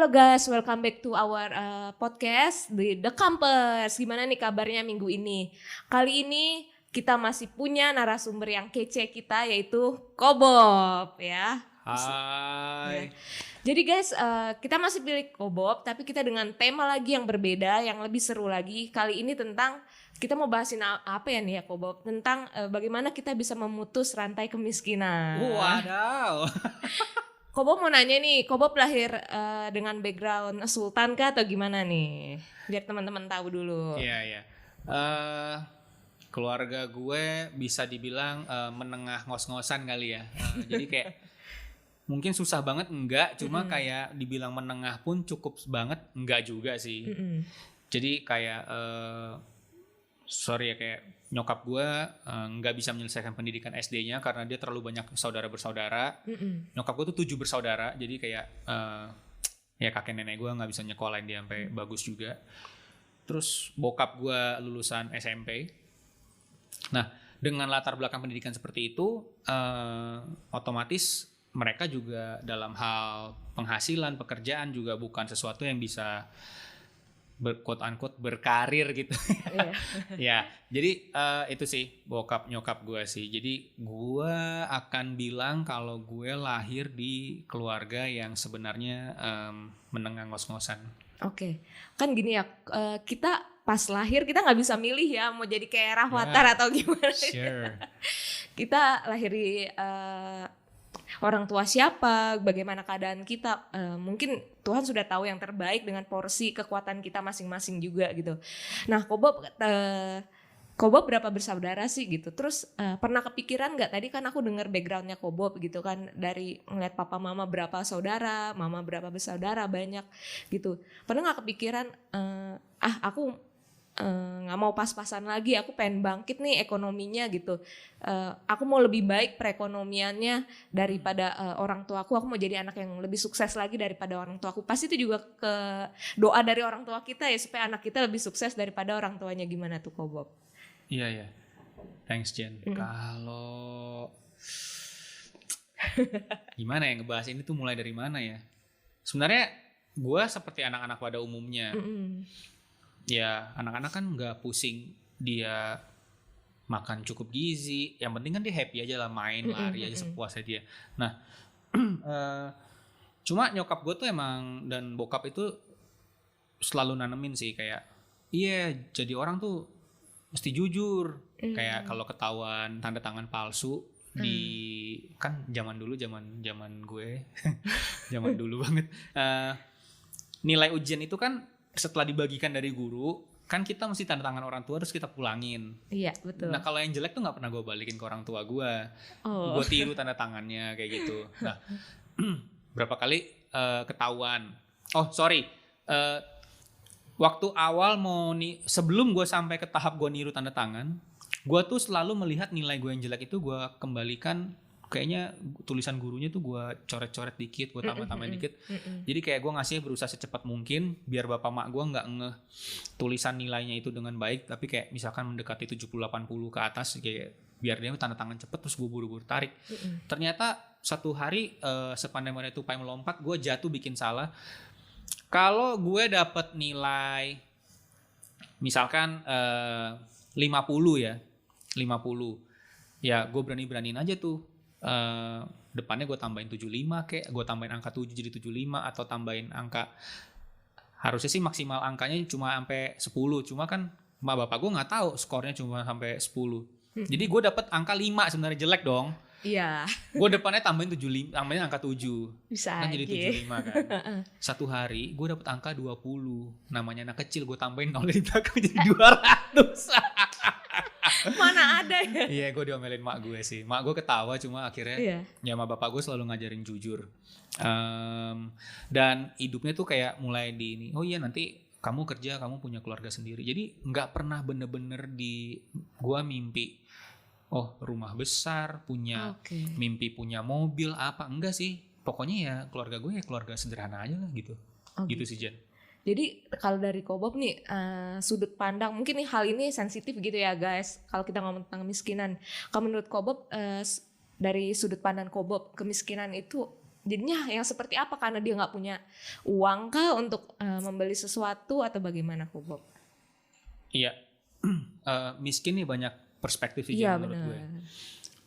Halo guys, welcome back to our podcast di The Campers. Gimana nih kabarnya minggu ini? Kali ini kita masih punya narasumber yang kece kita, yaitu Kobob ya. Hai. Ya. Jadi guys, kita masih pilih Kobob, tapi kita dengan tema lagi yang berbeda, yang lebih seru lagi. Kali ini tentang, kita mau bahasin apa ya nih ya Kobob? Tentang bagaimana kita bisa memutus rantai kemiskinan. Wadaw. Kobob mau nanya nih, Kobob lahir dengan background sultan kah atau gimana nih? Biar teman-teman tahu dulu. Iya. Keluarga gue bisa dibilang menengah ngos-ngosan kali ya. Jadi kayak mungkin susah banget enggak, cuma kayak dibilang menengah pun cukup banget enggak juga sih. Jadi kayak sorry ya, kayak nyokap gue nggak bisa menyelesaikan pendidikan SD-nya karena dia terlalu banyak saudara bersaudara. Nyokap gue tuh 7 bersaudara, jadi kayak ya kakek nenek gue nggak bisa nyekolahin dia sampai bagus juga. Terus bokap gue lulusan SMP. Nah, dengan latar belakang pendidikan seperti itu, otomatis mereka juga dalam hal penghasilan, pekerjaan juga bukan sesuatu yang bisa quote unquote berkarir gitu. Ya, jadi itu sih bokap nyokap gue sih. Jadi gue akan bilang kalau gue lahir di keluarga yang sebenarnya menengah ngos-ngosan. Oke. Kan gini ya, kita pas lahir kita nggak bisa milih ya mau jadi kayak Rafathar atau gimana. Sure. Kita lahir di orang tua siapa, bagaimana keadaan kita, mungkin Tuhan sudah tahu yang terbaik dengan porsi kekuatan kita masing-masing juga gitu. Nah, Kobob berapa bersaudara sih gitu? Terus pernah kepikiran nggak, tadi kan aku dengar backgroundnya Kobob gitu kan, dari ngeliat papa mama berapa saudara, mama berapa bersaudara, banyak gitu. Pernah nggak kepikiran, aku nggak mau pas-pasan lagi, aku pengen bangkit nih ekonominya gitu, aku mau lebih baik perekonomiannya daripada orang tuaku, aku mau jadi anak yang lebih sukses lagi daripada orang tuaku. Pasti itu juga ke doa dari orang tua kita ya, supaya anak kita lebih sukses daripada orang tuanya. Gimana tuh Kobob? Iya. Thanks Jen. Kalau gimana ya ngebahas ini tuh mulai dari mana ya? Sebenarnya gue seperti anak-anak pada umumnya. Ya anak-anak kan nggak pusing dia makan cukup gizi, yang penting kan dia happy aja lah, main lari aja sepuasnya dia. Nah cuma nyokap gue tuh emang dan bokap itu selalu nanemin sih kayak jadi orang tuh mesti jujur. Kayak kalau ketahuan tanda tangan palsu di kan zaman gue zaman dulu banget, nilai ujian itu kan setelah dibagikan dari guru kan kita mesti tanda tangan orang tua terus kita pulangin. Iya betul. Nah kalau yang jelek tuh nggak pernah gue balikin ke orang tua gue. Gue tiru tanda tangannya kayak gitu. Nah berapa kali ketahuan. Waktu awal sebelum gue sampai ke tahap gue niru tanda tangan, gue tuh selalu melihat nilai gue yang jelek itu gue kembalikan. Kayaknya tulisan gurunya tuh gue coret-coret dikit, gue tambah-tambahin dikit. Jadi kayak gue ngasih berusaha secepat mungkin biar bapak mak gue nggak ngeh tulisan nilainya itu dengan baik, tapi kayak misalkan mendekati 70-80 ke atas, kayak biar dia tanda tangan cepet terus gue buru-buru tarik. Ternyata satu hari sepandai-pandai tupai melompat, gue jatuh bikin salah. Kalau gue dapet nilai misalkan 50 ya gue berani-beraniin aja tuh. Depannya gue tambahin 75 kayak gue tambahin angka 7 jadi 75, atau tambahin angka, harusnya sih maksimal angkanya cuma sampai 10, cuma kan mak bapak gue nggak tahu skornya cuma sampai 10. Jadi gue dapet angka 5, sebenarnya jelek dong. Iya. Gue depannya tambahin 75, tambahin angka 7. Bisa kan jadi 75 kan. Satu hari gue dapet angka 20. Namanya anak kecil, gue tambahin 0 di belakang jadi 200. Mana ada ya? Iya, gue diomelin mak gue sih. Mak gue ketawa, cuma akhirnya ya mak bapak gue selalu ngajarin jujur. Dan hidupnya tuh kayak mulai di ini, oh iya nanti kamu kerja, kamu punya keluarga sendiri. Jadi nggak pernah bener-bener gue mimpi rumah besar, punya mimpi punya mobil apa, enggak sih. Pokoknya ya keluarga gue ya keluarga sederhana aja lah gitu. Gitu sih Jen. Jadi kalau dari Kobob nih, sudut pandang, mungkin nih hal ini sensitif gitu ya guys, kalau kita ngomong tentang kemiskinan. Kalau menurut Kobob, dari sudut pandang Kobob, kemiskinan itu jadinya yang seperti apa, karena dia nggak punya uang kah untuk membeli sesuatu atau bagaimana kok Bob? Iya, miskin nih banyak perspektif sih Iya menurut gue. benar.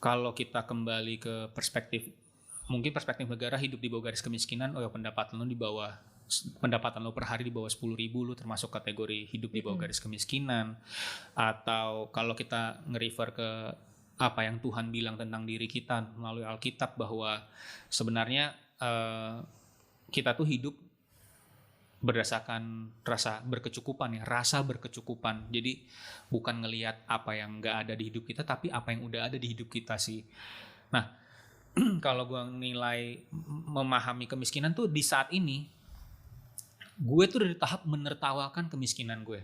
Kalau kita kembali ke perspektif, mungkin perspektif negara, hidup di bawah garis kemiskinan, oh ya pendapatan lo per hari di bawah 10.000, lo termasuk kategori hidup di bawah garis kemiskinan. Atau kalau kita nge-refer ke apa yang Tuhan bilang tentang diri kita melalui Alkitab, bahwa sebenarnya kita tuh hidup berdasarkan rasa berkecukupan ya, rasa berkecukupan. Jadi bukan ngelihat apa yang nggak ada di hidup kita, tapi apa yang udah ada di hidup kita sih. Nah, kalau gue nilai memahami kemiskinan tuh di saat ini, gue tuh dari tahap menertawakan kemiskinan gue.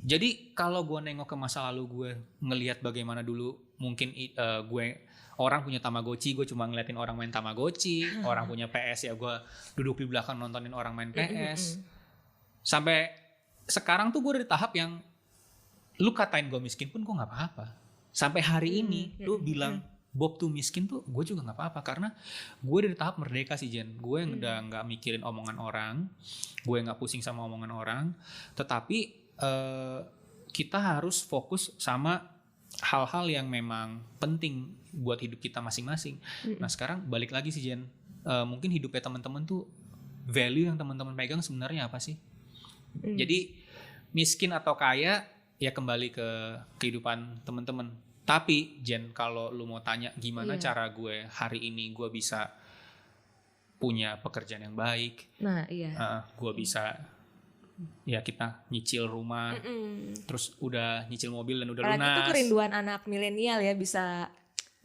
Jadi kalau gue nengok ke masa lalu gue, ngelihat bagaimana dulu mungkin gue orang punya Tamagotchi, gue cuma ngeliatin orang main Tamagotchi. Orang punya PS ya gue duduk di belakang nontonin orang main PS. Sampai sekarang tuh gue dari tahap yang lu katain gue miskin pun gue gak apa-apa. Sampai hari ini lu bilang Bob tuh miskin tuh gue juga gak apa-apa. Karena gue dari tahap merdeka sih Jen. Gue udah gak mikirin omongan orang, gue gak pusing sama omongan orang. Tetapi kita harus fokus sama hal-hal yang memang penting buat hidup kita masing-masing. Nah sekarang balik lagi sih Jen, mungkin hidupnya teman-teman tuh value yang teman-teman pegang sebenarnya apa sih? Jadi miskin atau kaya ya kembali ke kehidupan teman-teman. Tapi Jen, kalau lu mau tanya gimana cara gue hari ini gue bisa punya pekerjaan yang baik, Nah iya. gue bisa ya kita nyicil rumah, terus udah nyicil mobil dan udah lunas. Itu kerinduan anak milenial ya, bisa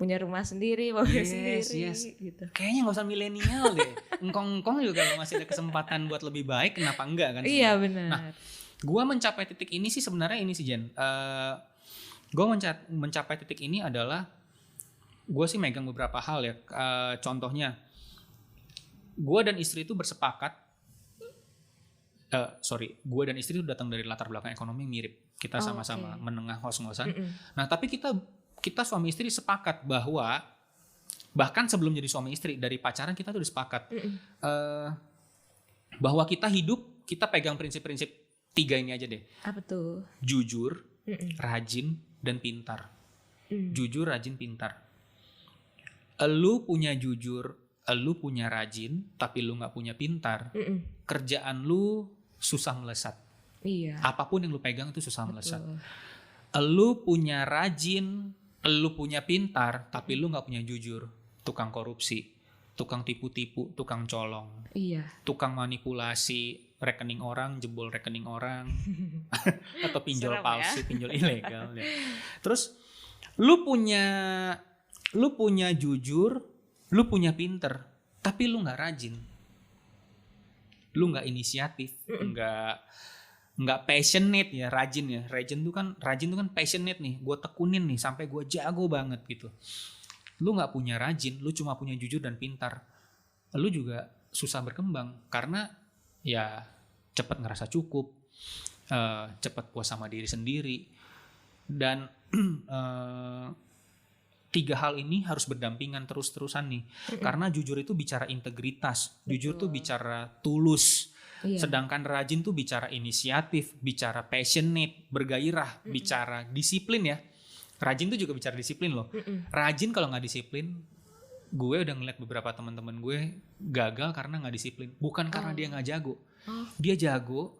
punya rumah sendiri, mobil sendiri. Gitu. Kayaknya nggak usah milenial deh. Engkong juga kalau masih ada kesempatan buat lebih baik, kenapa enggak kan? Iya benar. Nah, gue mencapai titik ini sih sebenarnya ini sih Jen. Gue mencapai titik ini adalah gue sih megang beberapa hal ya. Contohnya, gue dan istri itu bersepakat. Gue dan istri itu datang dari latar belakang ekonomi mirip. Kita sama-sama menengah ngos-ngosan. Nah, tapi kita suami istri sepakat bahwa bahkan sebelum jadi suami istri, dari pacaran kita tuh udah sepakat bahwa kita hidup, kita pegang prinsip-prinsip 3 ini aja deh. Apa tuh? Jujur, rajin, dan pintar. Jujur, rajin, pintar. Lu punya jujur, lu punya rajin, tapi lu gak punya pintar, kerjaan lu susah melesat. Iya. Apapun yang lu pegang itu susah melesat. Lu punya rajin, lu punya pintar, tapi lu gak punya jujur, tukang korupsi, tukang tipu-tipu, tukang colong, tukang manipulasi rekening orang, jebol rekening orang, atau pinjol palsu, pinjol ilegal. Ya. Terus lu punya jujur, lu punya pinter, tapi lu nggak rajin, lu nggak inisiatif, nggak passionate ya. Rajin tuh kan passionate nih, gue tekunin nih sampai gue jago banget gitu. Lu nggak punya rajin, lu cuma punya jujur dan pintar, lu juga susah berkembang karena ya cepat ngerasa cukup, cepat puas sama diri sendiri, dan 3 hal ini harus berdampingan terus-terusan nih. Karena jujur itu bicara integritas, jujur tuh bicara tulus. Sedangkan rajin tuh bicara inisiatif, bicara passionate, bergairah, bicara disiplin ya. Rajin tuh juga bicara disiplin loh. Rajin kalau nggak disiplin, gue udah ngeliat beberapa teman-teman gue gagal karena nggak disiplin. Bukan karena dia nggak jago, dia jago,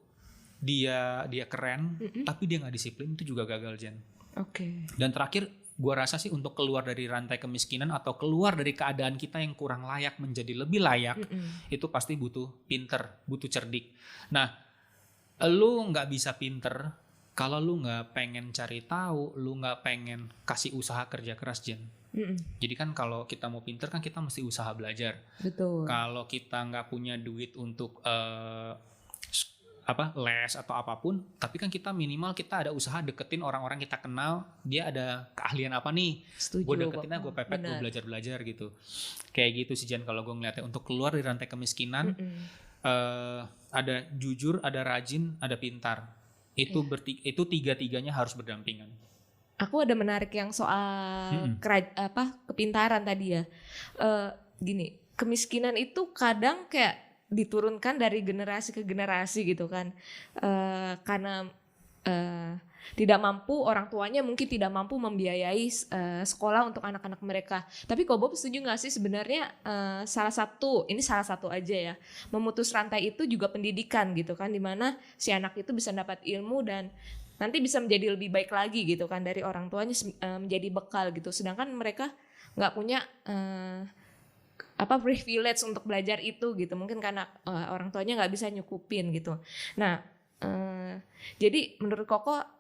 dia keren, tapi dia nggak disiplin, itu juga gagal Jen. Dan terakhir, gue rasa sih untuk keluar dari rantai kemiskinan atau keluar dari keadaan kita yang kurang layak menjadi lebih layak, itu pasti butuh pinter, butuh cerdik. Nah, lu nggak bisa pinter kalau lu nggak pengen cari tahu, lu nggak pengen kasih usaha kerja keras Jen. Jadi kan kalau kita mau pinter kan kita mesti usaha belajar. Betul. Kalau kita nggak punya duit untuk les atau apapun, tapi kan kita minimal kita ada usaha deketin orang-orang kita kenal, dia ada keahlian apa nih, gue deketin aja, gue pepet, gue belajar gitu. Kayak gitu sih Jan kalau gue ngeliatnya. Untuk keluar dari rantai kemiskinan, ada jujur, ada rajin, ada pintar. Itu 3-tiganya harus berdampingan. Aku ada menarik yang soal kepintaran tadi ya. Gini, kemiskinan itu kadang kayak diturunkan dari generasi ke generasi gitu kan. Karena tidak mampu, orang tuanya mungkin tidak mampu membiayai sekolah untuk anak-anak mereka. Tapi Ko Bob setuju nggak sih sebenarnya salah satu aja ya, memutus rantai itu juga pendidikan gitu kan, dimana si anak itu bisa dapat ilmu dan nanti bisa menjadi lebih baik lagi gitu kan dari orang tuanya, menjadi bekal gitu. Sedangkan mereka nggak punya privilege untuk belajar itu gitu, mungkin karena orang tuanya nggak bisa nyukupin gitu. Nah, jadi menurut Koko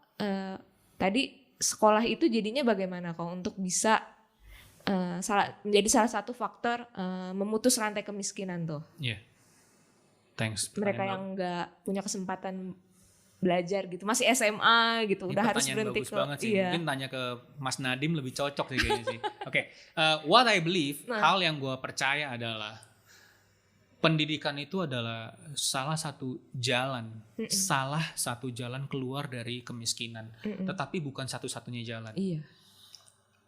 tadi sekolah itu jadinya bagaimana kok untuk bisa menjadi salah satu faktor memutus rantai kemiskinan tuh? Iya. Thanks. Mereka yang nggak punya kesempatan belajar gitu, masih SMA gitu, ini udah harus berhenti bagus banget sih. Iya. Mungkin tanya ke Mas Nadim lebih cocok sih kayaknya sih. Oke, what I believe, hal yang gue percaya adalah pendidikan itu adalah salah satu jalan keluar dari kemiskinan, tetapi bukan satu-satunya jalan. Iya.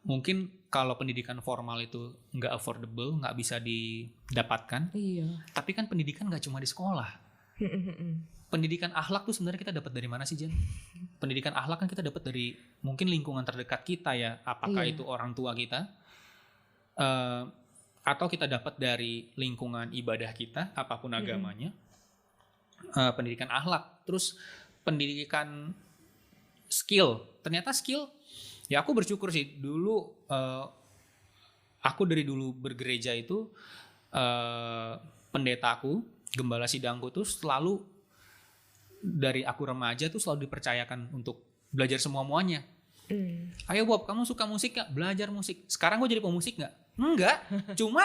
Mungkin kalau pendidikan formal itu nggak affordable, nggak bisa didapatkan. Iya. Tapi kan pendidikan nggak cuma di sekolah. Pendidikan akhlak tuh sebenarnya kita dapat dari mana sih, Jen? Pendidikan akhlak kan kita dapat dari mungkin lingkungan terdekat kita ya, apakah itu orang tua kita, atau kita dapat dari lingkungan ibadah kita, apapun agamanya. Pendidikan akhlak, terus pendidikan skill. Ternyata skill, ya aku bersyukur sih dulu. Aku dari dulu bergereja itu, pendetaku, gembala sidangku tuh selalu dari aku remaja tuh selalu dipercayakan untuk belajar semua-muanya. Ayo Bob, kamu suka musik gak? Belajar musik. Sekarang gue jadi pemusik gak? Enggak. Cuma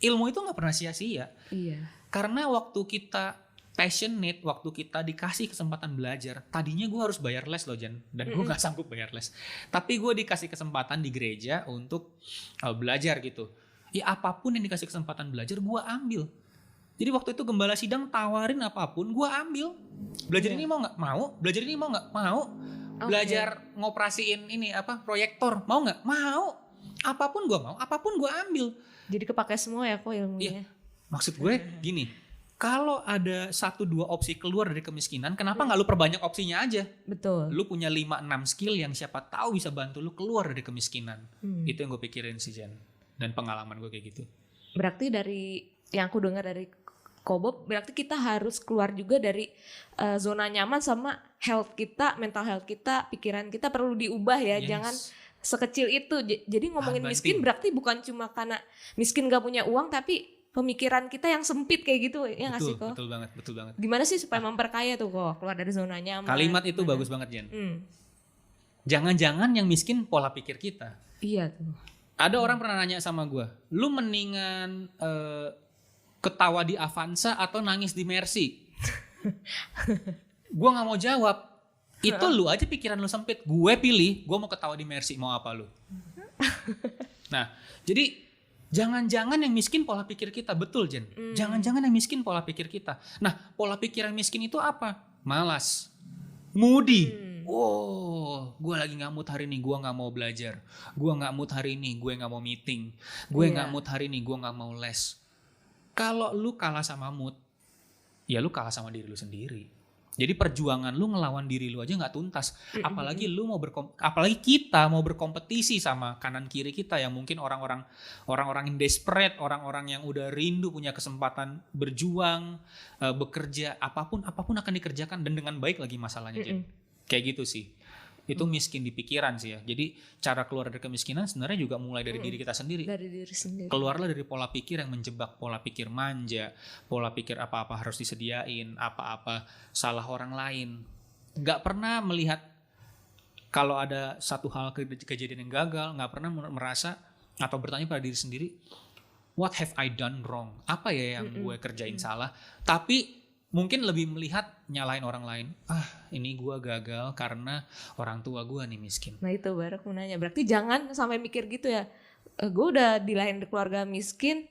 ilmu itu gak pernah sia-sia. Iya. Karena waktu kita passionate, waktu kita dikasih kesempatan belajar, tadinya gue harus bayar les loh Jan. Dan gue gak sanggup bayar les. Tapi gue dikasih kesempatan di gereja untuk belajar gitu. Ya apapun yang dikasih kesempatan belajar gue ambil. Jadi waktu itu gembala sidang tawarin apapun gue ambil. Belajar ini mau gak? Mau. Belajar ini mau gak? Mau. Belajar ngoperasiin ini proyektor mau nggak? Mau. Apapun gue mau, apapun gue ambil. Jadi kepakai semua ya kok ilmunya. Iya. Maksud gue gini, kalau ada 1-2 opsi keluar dari kemiskinan, kenapa nggak lu perbanyak opsinya aja? Betul. Lu punya 5-6 skill yang siapa tahu bisa bantu lu keluar dari kemiskinan. Itu yang gue pikirin sih Jen. Dan pengalaman gue kayak gitu. Berarti dari yang aku dengar dari Ko Bob, berarti kita harus keluar juga dari zona nyaman sama health kita, mental health kita, pikiran kita perlu diubah ya. Jangan sekecil itu. Jadi ngomongin miskin berarti bukan cuma karena miskin gak punya uang, tapi pemikiran kita yang sempit kayak gitu ya nggak sih kok? Betul banget. Gimana sih supaya memperkaya tuh kok keluar dari zona nyaman? Kalimat itu bagus banget Jen. Jangan-jangan yang miskin pola pikir kita. Iya tuh. Ada orang pernah nanya sama gue, lu mendingan ketawa di Avanza atau nangis di Mercy? Gue gak mau jawab. Itu lu aja pikiran lu sempit. Gue pilih, gue mau ketawa di Mercy. Mau apa lu? Nah, jadi jangan-jangan yang miskin pola pikir kita. Betul Jen. Jangan-jangan yang miskin pola pikir kita. Nah, pola pikir yang miskin itu apa? Malas, moody. Gue lagi gak mood hari ini, gue gak mau belajar. Gue gak mood hari ini, gue gak mau meeting. Gue gak mood hari ini, gue gak mau les. Kalau lu kalah sama mood, ya lu kalah sama diri lu sendiri. Jadi perjuangan lu ngelawan diri lu aja nggak tuntas. Apalagi apalagi kita mau berkompetisi sama kanan kiri kita yang mungkin orang-orang yang desperate, orang-orang yang udah rindu punya kesempatan berjuang, bekerja, apapun akan dikerjakan dan dengan baik lagi masalahnya. Kayak gitu sih. Itu miskin di pikiran sih ya. Jadi cara keluar dari kemiskinan sebenarnya juga mulai dari diri kita sendiri. Dari diri sendiri. Keluarlah dari pola pikir yang menjebak, pola pikir manja, pola pikir apa-apa harus disediain, apa-apa salah orang lain. Gak pernah melihat kalau ada satu hal kejadian yang gagal, gak pernah merasa atau bertanya pada diri sendiri, what have I done wrong? Apa ya yang gue kerjain salah? Tapi mungkin lebih melihat nyalain orang lain. Ini gue gagal karena orang tua gue nih miskin. Nah itu baru aku nanya. Berarti jangan sampai mikir gitu ya. Gue udah dilahirin di keluarga miskin.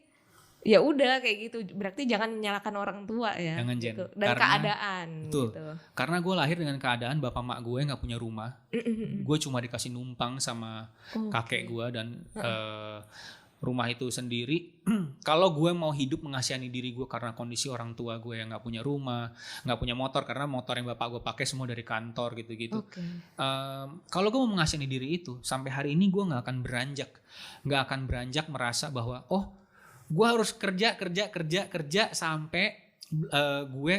Ya udah kayak gitu. Berarti jangan menyalahkan orang tua ya. Jangan Jen. Gitu. Dan keadaan. Betul. Gitu. Karena gue lahir dengan keadaan bapak mak gue gak punya rumah. Gue cuma dikasih numpang sama kakek gue dan rumah itu sendiri. Kalau gue mau hidup mengasihani diri gue karena kondisi orang tua gue yang nggak punya rumah, nggak punya motor karena motor yang bapak gue pakai semua dari kantor gitu-gitu. Oke. Kalau gue mau mengasihani diri itu, sampai hari ini gue nggak akan beranjak merasa bahwa gue harus kerja sampai gue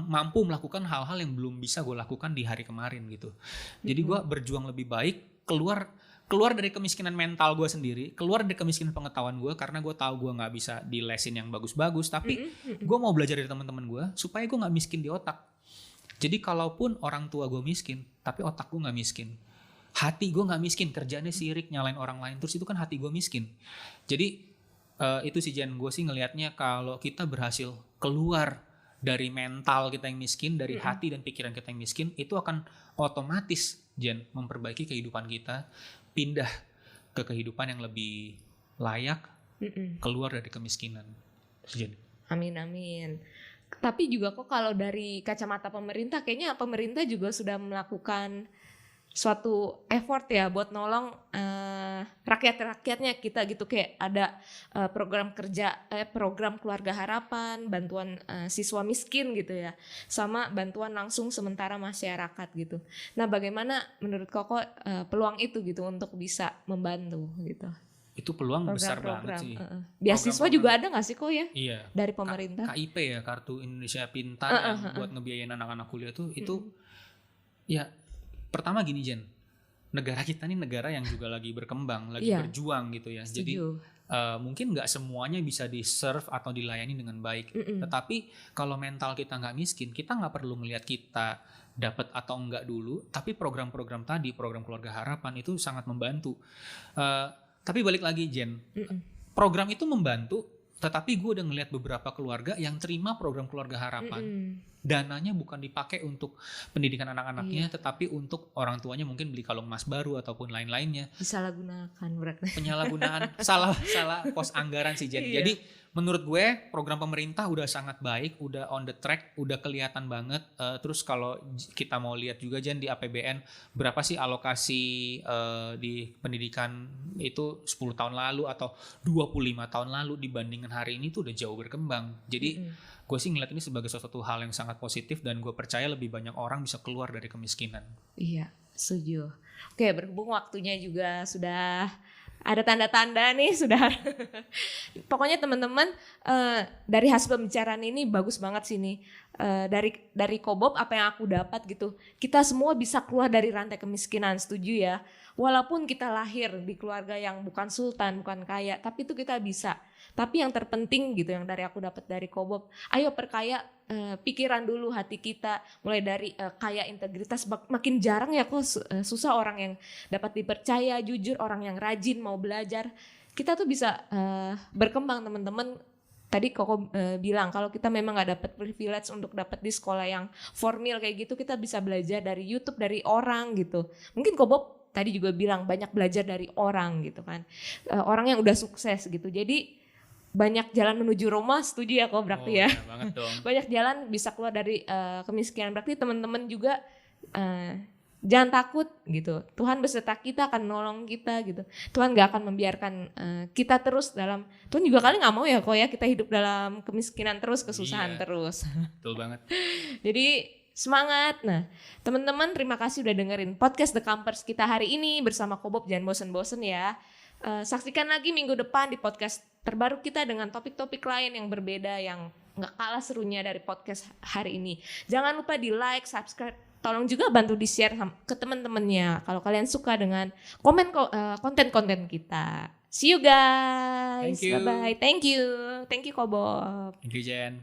mampu melakukan hal-hal yang belum bisa gue lakukan di hari kemarin gitu. Jadi gue berjuang lebih baik, keluar dari kemiskinan mental gue sendiri, keluar dari kemiskinan pengetahuan gue, karena gue tahu gue nggak bisa di lesin yang bagus-bagus, tapi gue mau belajar dari teman-teman gue supaya gue nggak miskin di otak. Jadi kalaupun orang tua gue miskin, tapi otak gue nggak miskin, hati gue nggak miskin, kerjaannya sirik, nyalain orang lain, terus itu kan hati gue miskin. Jadi itu sih Jen, gue sih ngelihatnya kalau kita berhasil keluar dari mental kita yang miskin, dari hati dan pikiran kita yang miskin, itu akan otomatis Jen memperbaiki kehidupan kita, pindah ke kehidupan yang lebih layak, keluar dari kemiskinan. Jen. Amin. Tapi juga kok kalau dari kacamata pemerintah, kayaknya pemerintah juga sudah melakukan suatu effort ya buat nolong rakyat-rakyatnya kita gitu, kayak ada program keluarga harapan, bantuan siswa miskin gitu ya, sama bantuan langsung sementara masyarakat gitu. Nah, bagaimana menurut Koko peluang itu gitu untuk bisa membantu gitu? Itu peluang besar banget sih. Beasiswa juga ada nggak sih kok ya? Iya. Dari pemerintah. KIP ya, Kartu Indonesia Pintar yang buat ngebiayain anak-anak kuliah itu ya. Pertama gini Jen, negara kita nih negara yang juga lagi berkembang, lagi berjuang gitu ya. Setuju. Jadi mungkin nggak semuanya bisa di-serve atau dilayani dengan baik. Tetapi kalau mental kita nggak miskin, kita nggak perlu melihat kita dapat atau enggak dulu. Tapi program-program tadi, program keluarga harapan itu sangat membantu. Tapi balik lagi Jen, program itu membantu, tetapi gue udah ngeliat beberapa keluarga yang terima program keluarga harapan. Dananya bukan dipakai untuk pendidikan anak-anaknya, tetapi untuk orang tuanya mungkin beli kalung emas baru ataupun lain-lainnya. Disalahgunakan berarti. Penyalahgunaan, salah pos anggaran sih Jen. Jadi menurut gue program pemerintah udah sangat baik, udah on the track, udah kelihatan banget. Terus kalau kita mau lihat juga Jen di APBN, berapa sih alokasi di pendidikan itu 10 tahun lalu atau 25 tahun lalu dibandingkan hari ini tuh udah jauh berkembang. Jadi gue sih ngeliat ini sebagai suatu hal yang sangat positif, dan gue percaya lebih banyak orang bisa keluar dari kemiskinan. Iya, setuju. Oke, berhubung waktunya juga sudah ada tanda-tanda nih, sudah. Pokoknya teman-teman, dari hasil pembicaraan ini bagus banget sih nih. Dari Kobob apa yang aku dapat gitu, kita semua bisa keluar dari rantai kemiskinan, setuju ya. Walaupun kita lahir di keluarga yang bukan sultan, bukan kaya, tapi itu kita bisa. Tapi yang terpenting gitu, yang dari aku dapat dari Kobob, ayo perkaya pikiran dulu, hati kita. Mulai dari kaya integritas, makin jarang ya kok susah orang yang dapat dipercaya, jujur, orang yang rajin mau belajar. Kita tuh bisa berkembang teman-teman. Tadi Koko bilang kalau kita memang gak dapat privilege untuk dapat di sekolah yang formal kayak gitu, kita bisa belajar dari YouTube, dari orang gitu. Mungkin Kobob tadi juga bilang banyak belajar dari orang gitu kan, orang yang udah sukses gitu. Jadi banyak jalan menuju Roma, setuju ya kok berarti ya. Banget dong. Banyak jalan bisa keluar dari kemiskinan. Berarti teman-teman juga jangan takut gitu. Tuhan beserta kita, akan nolong kita gitu. Tuhan gak akan membiarkan kita terus dalam, Tuhan juga kali gak mau ya kok ya kita hidup dalam kemiskinan terus, kesusahan terus. Betul banget. Jadi semangat. Nah, teman-teman terima kasih udah dengerin podcast The Campers kita hari ini bersama Kobob. Jangan bosen-bosen ya. Saksikan lagi minggu depan di podcast terbaru kita dengan topik-topik lain yang berbeda, yang gak kalah serunya dari podcast hari ini. Jangan lupa di like, subscribe. Tolong juga bantu di share ke teman-temannya kalau kalian suka dengan konten-konten kita. See you guys. Thank you. Bye-bye. Thank you Kobob. Thank you Jen.